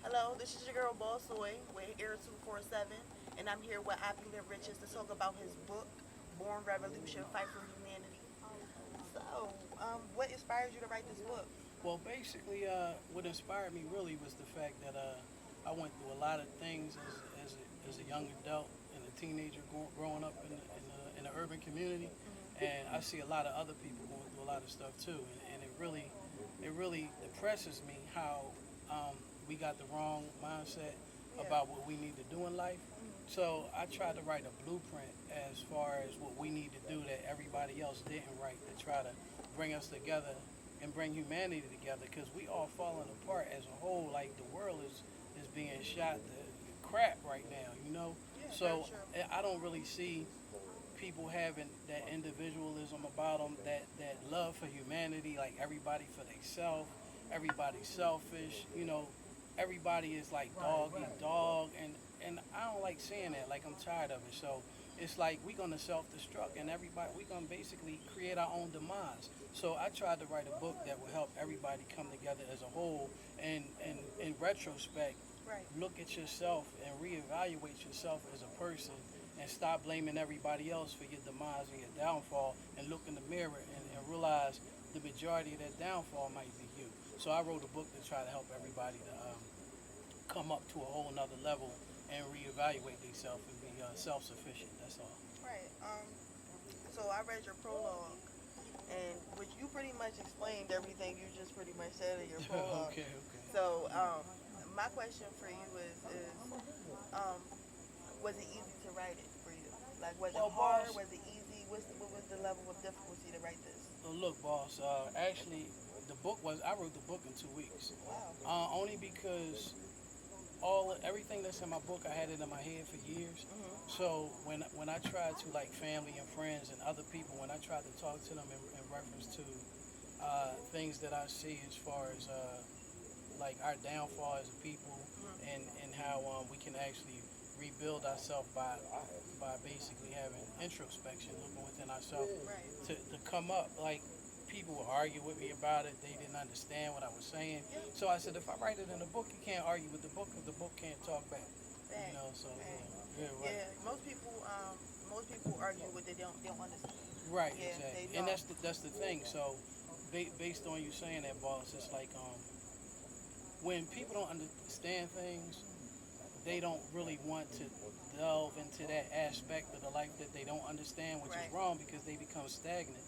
Hello, this is your girl Boss Soy with Air 247, and I'm here with Opulent Riches to talk about his book, Born Revolution Fight for Humanity. So, what inspired you to write this book? Well, basically, what inspired me really was the fact that I went through a lot of things as a young adult and a teenager growing up in the urban community, and I see a lot of other people going through a lot of stuff too, and it really depresses me how we got the wrong mindset Yeah. about what we need to do in life. So I tried to write a blueprint as far as what we need to do that everybody else didn't write to try to bring us together and bring humanity together because we all falling apart as a whole. Like the world is being shot to crap right now, you know. Yeah, very So true. I don't really see people having that individualism about them, that love for humanity, like everybody for themselves, everybody's selfish, you know, everybody is like dog eat dog, and I don't like seeing that. Like I'm tired of it. So it's like we're gonna self-destruct, and everybody we're gonna basically create our own demise. So I tried to write a book that would help everybody come together as a whole, and in retrospect, Right. look at yourself and reevaluate yourself as a person and stop blaming everybody else for your demise and your downfall and look in the mirror and realize the majority of that downfall might be you. So I wrote a book to try to help everybody to come up to a whole nother level and reevaluate themselves and be self-sufficient. That's all. Right. So I read your prologue, and which you pretty much explained everything you just pretty much said in your prologue. Okay, okay. So, my question for you is, was it easy to write it for you? Like, was it Well, hard? boss, Was it easy? What was the level of difficulty to write this? look, boss. Actually, I wrote the book in 2 weeks. Wow. Only because everything that's in my book, I had it in my head for years. Mhm. So when I tried to, like, family and friends and other people, when I tried to talk to them in reference to things that I see as far as like our downfall as a people, Mhm. and how we can actually rebuild ourselves by basically having introspection, looking within ourselves Right. to come up. Like, people would argue with me about it. They didn't understand what I was saying. Yeah. So I said, if I write it in a book, you can't argue with the book because the book can't talk back. You Fact. know, so Fact. yeah, right. Yeah. Most people argue what they don't understand. Right, Yeah, they exactly. And don't. that's the thing. So based on you saying that, boss, it's like when people don't understand things, they don't really want to delve into that aspect of the life that they don't understand, which Right. is wrong because they become stagnant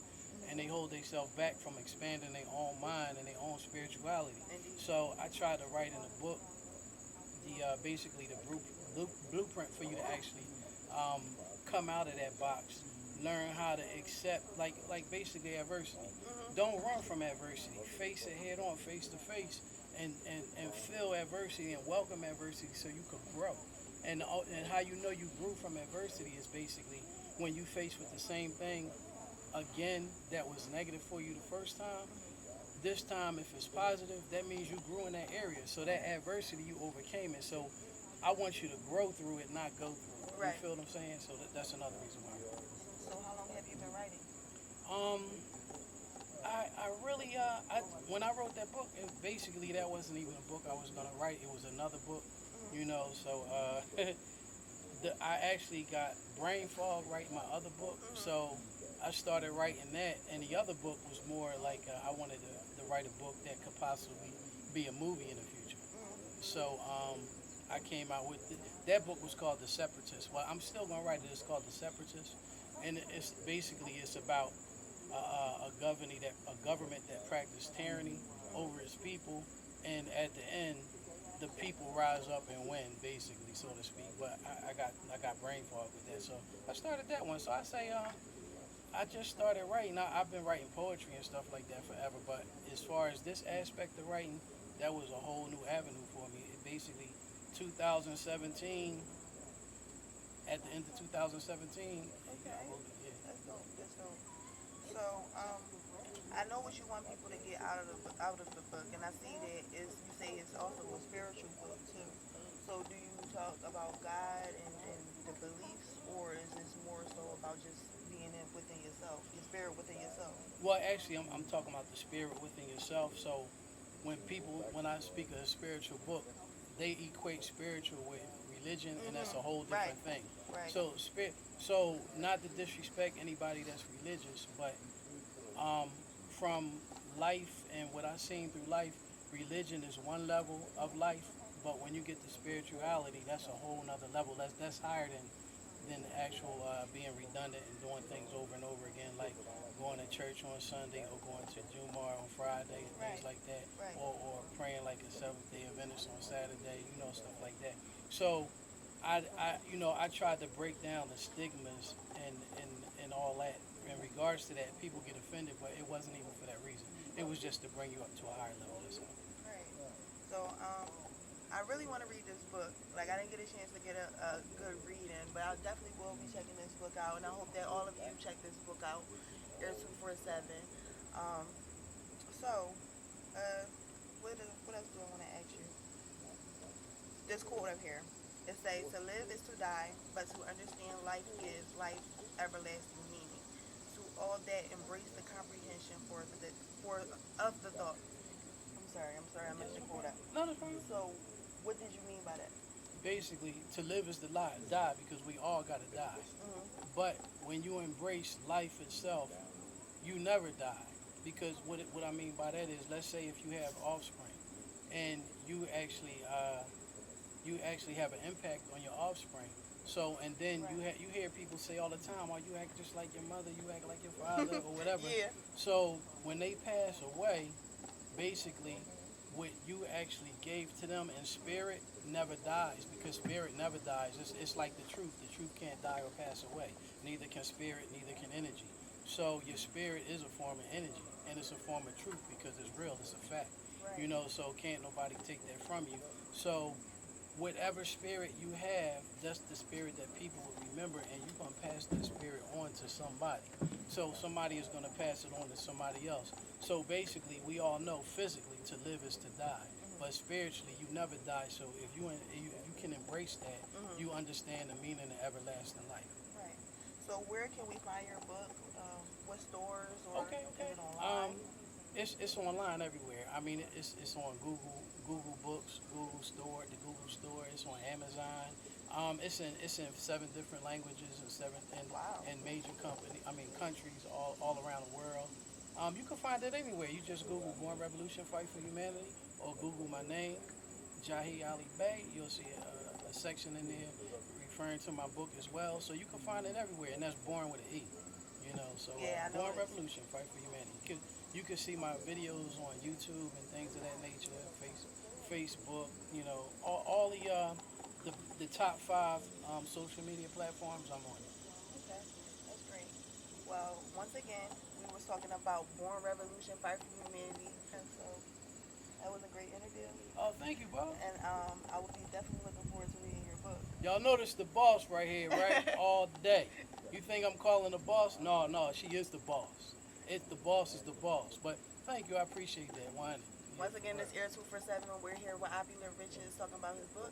and they hold themselves back from expanding their own mind and their own spirituality. Indeed. So I tried to write in a book the basically the blueprint for you to actually um, come out of that box, learn how to accept like basically adversity. Mhm. Don't run from adversity. Face it head on, face to face, and feel adversity and welcome adversity so you could grow. And how you know you grew from adversity is basically when you face with the same thing again that was negative for you the first time. This time, if it's positive, that means you grew in that area. So that adversity, you overcame it. So I want you to grow through it, not go through it. You Right. feel what I'm saying? So that's another reason why. So how long have you been writing? Um, I really, when I wrote that book, basically that wasn't even a book I was gonna write. It was another book, you Mhm. know. So I actually got brain fog writing my other book. Mhm. So I started writing that, and the other book was more like I wanted to write a book that could possibly be a movie in the future. Mhm. So I came out with that book was called The Separatist. Well, I'm still gonna write it. It's called The Separatist, and Okay. it's about a government that practiced tyranny over its people, and at the end, the people rise up and win, basically, so to speak. But I got brain fog with that, so I started that one. So I say I just started writing. I've been writing poetry and stuff like that forever, but as far as this aspect of writing, that was a whole new avenue for me. It basically 2017, at the end of 2017, I Okay. wrote it. Yeah. That's dope. That's dope. So, I know what you want people to get out of the book, and I see that is you say it's also a spiritual book too. So, do you talk about God and the beliefs, or is this more so about just being in within yourself, your spirit within yourself? Well, actually, I'm talking about the spirit within yourself. So when I speak of a spiritual book, they equate spiritual with religion, and that's a Mhm. whole Right. different thing. Right. So not to disrespect anybody that's religious, but um, from life and what I've seen through life, religion is one level of life, but when you get to spirituality, that's a whole nother level. That's higher than the actual being redundant and doing things over and over again, like going to church on Sunday or going to Jumar on Friday and things Right. like that, Right. or praying like a Seventh Day Adventist on Saturday, stuff like that. So I tried to break down the stigmas and all that. In regards to that, people get offended, but it wasn't even for that reason. It was just to bring you up to a higher level. That's all. Right. So, I really want to read this book. Like, I didn't get a chance to get a good reading, but I definitely will be checking this book out, and I hope that all of you check this book out. Air 247. Um, so, uh, what else do I want to ask you? This quote up here. It says, "To live is to die, but to understand life gives life everlasting meaning. To all that embrace the comprehension for of the thought." I'm sorry, I messed the quote up. No, that's fine. So, what did you mean by that? Basically, to live is to die because we all gotta die. Mm-hmm. But when you embrace life itself, you never die. Because what I mean by that is, let's say if you have offspring, and you actually have an impact on your offspring. So and then Right. you hear people say all the time, "Oh, you act just like your mother, you act like your father, or whatever." Yeah. So when they pass away, basically, what you actually gave to them in spirit never dies because spirit never dies. It's like the truth. The truth can't die or pass away. Neither can spirit, neither can energy. So your spirit is a form of energy, and it's a form of truth because it's real. It's a fact. Right. So can't nobody take that from you. So whatever spirit you have, that's the spirit that people will remember, and you're going to pass that spirit on to somebody. So somebody is going to pass it on to somebody else. So basically, we all know physically to live is to die, but spiritually you never die. So if you can embrace that, Mm-hmm. you understand the meaning of everlasting life. Right. So, where can we find your book? What stores or Okay, is okay. it online? It's online everywhere. I mean, it's on Google Books, Google Store, the Google Store. It's on Amazon. It's in 7 different languages and Wow. and major countries all around the world. You can find it anywhere. You just Google Born Revolution Fight for Humanity or Google my name, Jahi Ali Bey. You'll see a section in there referring to my book as well. So you can find it everywhere, and that's Born with an E. So Yeah, I Born noticed. Revolution Fight for Humanity. You can see my videos on YouTube and things of that nature, Facebook. All the top 5 social media platforms. I'm on it. Okay, that's great. Well, once again, we was talking about Born Revolution, Fight for Humanity, and so that was a great interview. Oh, thank you, bro. And I will be definitely looking forward to reading your book. Y'all notice the boss right here, right? All day. You think I'm calling the boss? No, she is the boss. The boss is the boss. But thank you, I appreciate that. Why? Once again, this Air 247, and we're here with Abby Richards talking about his book.